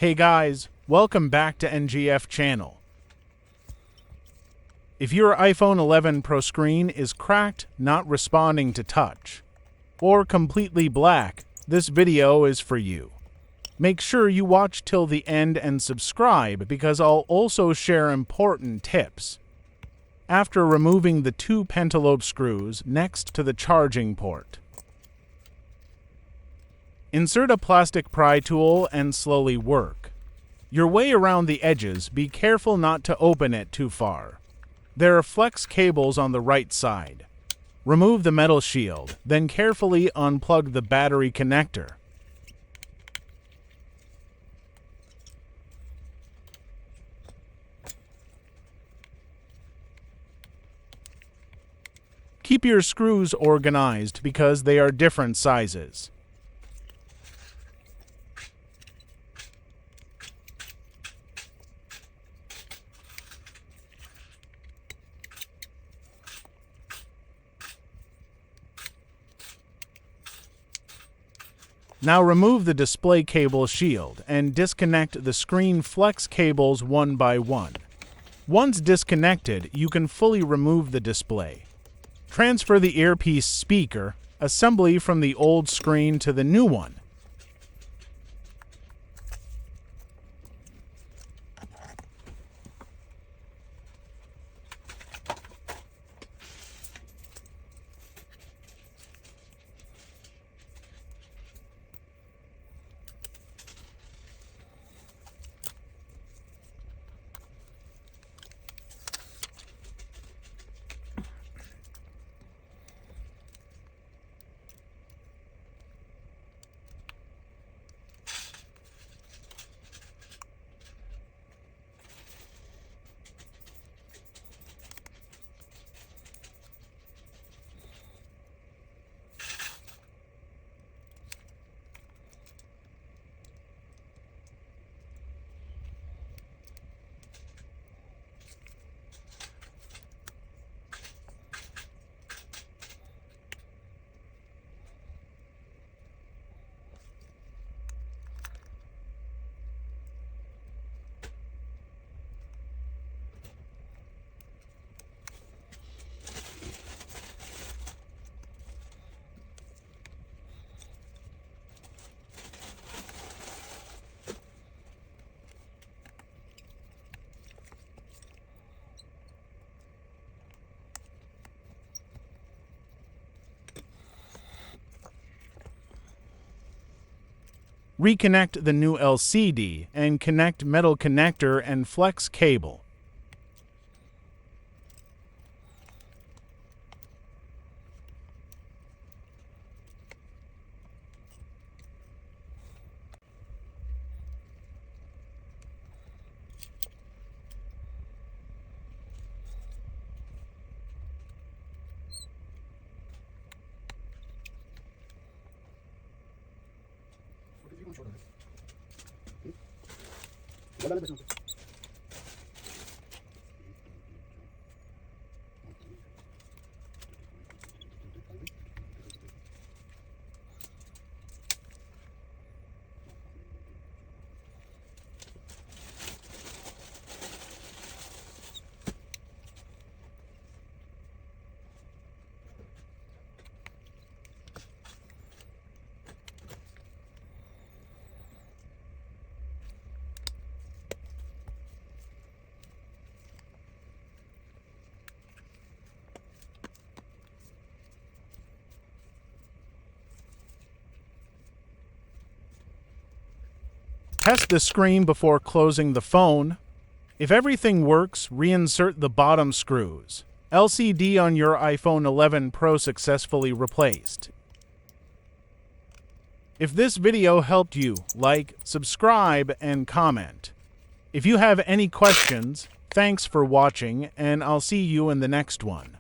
Hey guys, welcome back to NGF channel. If your iPhone 11 Pro screen is cracked, not responding to touch, or completely black, this video is for you. Make sure you watch till the end and subscribe because I'll also share important tips. After removing the two pentalobe screws next to the charging port, insert a plastic pry tool and slowly work your way around the edges. Be careful not to open it too far. There are flex cables on the right side. Remove the metal shield, then carefully unplug the battery connector. Keep your screws organized because they are different sizes. Now remove the display cable shield and disconnect the screen flex cables one by one. Once disconnected, you can fully remove the display. Transfer the earpiece speaker assembly from the old screen to the new one. Reconnect the new LCD and connect metal connector and flex cable. Test the screen before closing the phone. If everything works, reinsert the bottom screws. LCD on your iPhone 11 Pro successfully replaced. If this video helped you, like, subscribe, and comment. If you have any questions, thanks for watching, and I'll see you in the next one.